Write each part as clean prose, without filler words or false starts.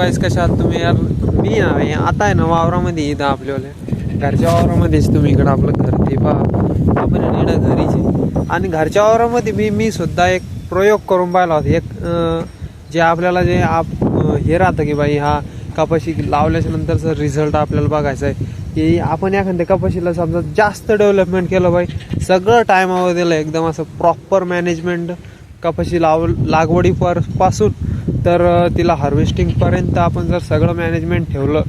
गाईस कशा आहात तुम्ही यार. मी आता आहे ना वावरामध्ये इथं आपल्याला घरच्या वावरामध्येच तुम्ही इकडं आपलं घर ते पहा आपण इकडं घरीच आहे. आणि घरच्या वावरामध्ये मी सुद्धा एक प्रयोग करून पाहिला होता. एक जे आपल्याला जे हे राहतं की बाई हा कपाशी लावल्याच्या नंतरचा रिझल्ट आपल्याला बघायचा आहे की आपण एखाद्या कपाशीला समजा जास्त डेव्हलपमेंट केलं बाई, सगळं टायमावर दिलं एकदम असं प्रॉपर मॅनेजमेंट कपाशी लागवडीपासून तर तिला हार्वेस्टिंगपर्यंत आपण जर सगळं मॅनेजमेंट ठेवलं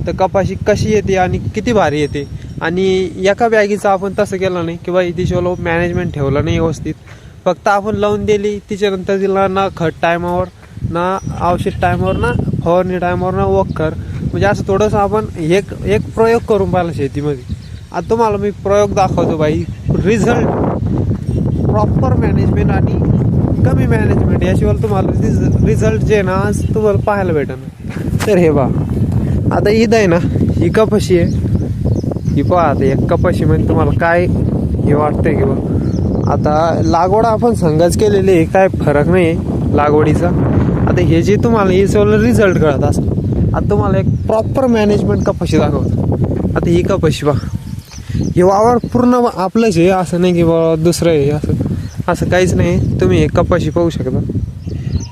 तर कपाशी कशी येते आणि किती भारी येते. आणि एका बॅगीचं आपण तसं केलं नाही की बाई तिच्यावर मॅनेजमेंट ठेवलं नाही व्यवस्थित, फक्त आपण लावून दिली तिच्यानंतर तिला ना खत टायमावर ना औषध टायमावर ना फवारणी टायमावर ना वखर, म्हणजे असं थोडंसं आपण एक प्रयोग करून पाहिला शेतीमध्ये. आता तुम्हाला मी प्रयोग दाखवतो बाई. रिझल्ट प्रॉपर मॅनेजमेंट आणि कमी मॅनेजमेंट याशिवाय तुम्हाला रिझल्ट जे ना आज तुम्हाला पाहायला भेटणार. तर हे बा आता इथं आहे ना ही कपाशी आहे, ही पहा. आता एक कपाशीमध्ये तुम्हाला काय हे वाटतंय की बा आता लागवड आपण संघच केलेली आहे, काय फरक नाही आहे लागवडीचा. आता हे जे तुम्हाला हे सगळं रिझल्ट कळत असं आता तुम्हाला एक प्रॉपर मॅनेजमेंट कपाशी दाखवतो. आता ही कपाशी बा हे वावर पूर्ण आपलंच आहे, असं नाही की बा दुसरं आहे असं काहीच नाही. तुम्ही एक कपाशी पाहू शकता,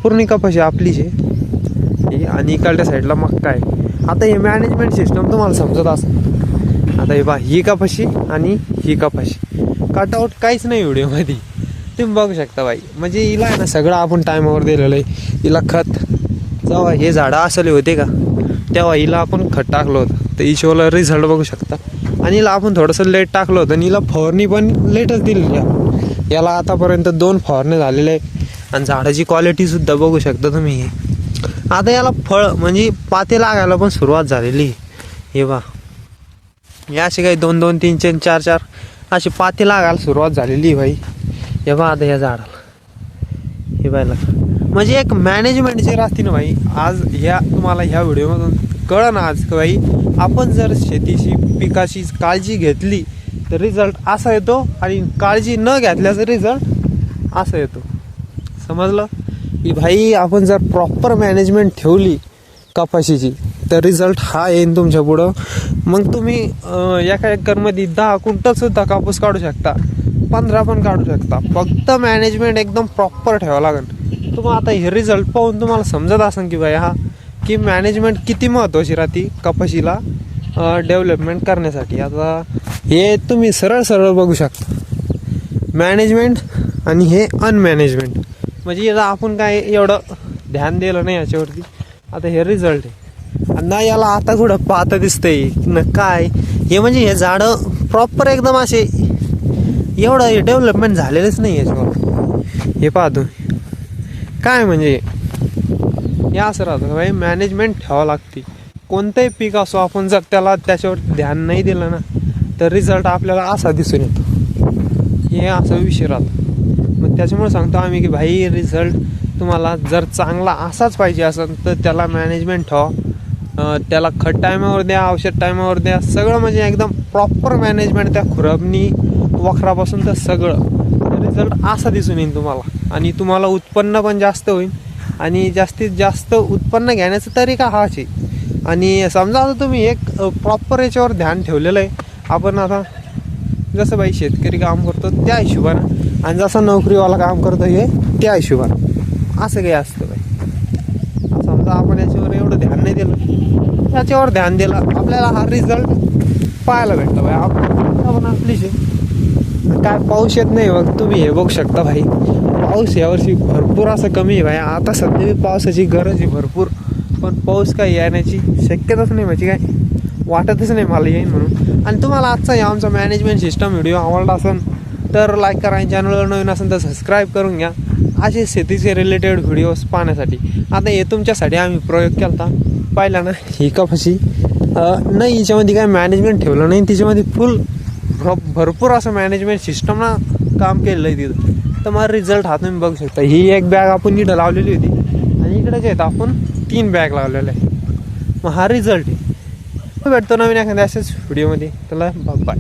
पूर्ण कपाशी आपलीच आहे. आणि इकडच्या साईडला मक्का आहे. आता हे मॅनेजमेंट सिस्टम तुम्हाला समजत असं. आता हे बा ही कपाशी आणि ही कपाशी कटआउट काहीच नाही व्हिडिओमध्ये, तुम्ही बघू शकता बाई. म्हणजे हिला आहे ना सगळं आपण टायमावर दिलेलं आहे. हिला खत जेव्हा हे झाडं असले होते का तेव्हा हिला आपण खत टाकलं होतं, तर हिशोला रिझल्ट बघू शकता. आणि हिला आपण थोडंसं लेट टाकलं होतं आणि हिला फवारणी पण लेटच दिलेली आहे. याला आतापर्यंत 2 फवारणे झालेले आहे आणि झाडाची क्वालिटीसुद्धा बघू शकता तुम्ही. आता याला फळ म्हणजे पाते लागायला पण सुरुवात झालेली. हे बा या असे काही 2-2, 3-3, 4-4 असे पाते लागायला सुरुवात झालेली भाई. हे बा आता या झाडाला हे पाहिलं म्हणजे एक मॅनेजमेंट जे राहते ना भाई. आज तुम्हाला ह्या व्हिडिओमधून कळलं ना आज की भाई आपण जर शेतीची पिकाची काळजी घेतली तर रिझल्ट असा येतो आणि काळजी न घेतल्याचा रिझल्ट असा येतो. समजलं की भाई आपण जर प्रॉपर मॅनेजमेंट ठेवली कपाशीची तर रिझल्ट हा येईन तुमच्या पुढं. मग तुम्ही एका एकरमध्ये 10 क्विंटलसुद्धा कापूस काढू शकता, 15 पण काढू शकता. फक्त मॅनेजमेंट एकदम प्रॉपर ठेवावं लागेल. तुम्हाला आता हे रिझल्ट पाहून तुम्हाला समजत असेल की भाई की मॅनेजमेंट किती महत्त्वाची राहते कपाशीला डेव्हलपमेंट करण्यासाठी. आता हे तुम्ही सरळ बघू शकता मॅनेजमेंट आणि हे अनमॅनेजमेंट. म्हणजे याला आपण काय एवढं ध्यान दिलं नाही याच्यावरती. आता हे रिझल्ट आहे आणि ना याला आता कुठं पाहता दिसतंय ना काय. हे म्हणजे हे झाडं प्रॉपर एकदम असे एवढं हे डेव्हलपमेंट झालेलंच नाही याच्यावर. हे पाहतो काय म्हणजे हे असं राहतं का भाई मॅनेजमेंट ठेवावं लागते. कोणतंही पीक असो आपण जर त्याच्यावर ध्यान नाही दिलं ना तर रिझल्ट आपल्याला असा दिसून येतो. हे असा विषय राहतो. मग त्याच्यामुळे सांगतो आम्ही की भाई रिझल्ट तुम्हाला जर चांगला असाच पाहिजे असेल तर त्याला मॅनेजमेंट ठेवा, त्याला खत टायमावर द्या, औषध टायमावर द्या, सगळं म्हणजे एकदम प्रॉपर मॅनेजमेंट त्या खुरपणी वखरापासून तर सगळं रिझल्ट असा दिसून येईल तुम्हाला. आणि तुम्हाला उत्पन्न पण जास्त होईल आणि जास्तीत जास्त उत्पन्न घेण्याचा तरीका हाच आहे. आणि समजा आता तुम्ही एक प्रॉपर याच्यावर ध्यान ठेवलेलं आहे. आपण आता जसं बाई शेतकरी काम करतो त्या हिशोबानं आणि जसं नोकरीवाला काम करतो हे त्या हिशोबानं असं काही असतं बाई. समजा आपण याच्यावर एवढं ध्यान नाही दिलं, याच्यावर ध्यान दिलं आपल्याला हा रिझल्ट पाहायला भेटतो बाई. आपण आपलीच आहे. काय पाऊस येत नाही बघ तुम्ही हे बघू शकता भाई. पाऊस यावर्षी भरपूर असं कमी आहे भाई. आता सध्या पावसाची गरज आहे भरपूर, पण पाऊस काय येण्याची शक्यताच नाही. म्हणजे काय वाटतच नाही मला येईन म्हणून. आणि तुम्हाला आजचा या आमचा मॅनेजमेंट सिस्टम व्हिडिओ आवडला असेल तर लाईक करा, आणि चॅनलवर नवीन असेल तर सबस्क्राईब करून घ्या असे शेतीचे रिलेटेड व्हिडिओज पाहण्यासाठी. आता हे तुमच्यासाठी आम्ही प्रयोग केला होता पाहिला ना. ही कपाशी नाही हिच्यामध्ये काय मॅनेजमेंट ठेवलं नाही, तिच्यामध्ये फुल भरपूर असं मॅनेजमेंट सिस्टमना काम केलेलं आहे तिथं. तर मला रिझल्ट हा तुम्ही बघू शकता. ही एक बॅग आपण इथं लावलेली होती आणि इकडे जे आहेत आपण 3 बॅग लावलेल्या आहे. मग हा रिझल्ट आहे. भेटतो नवीन एखाद्या अशाच व्हिडिओमध्ये. त्याला बाय.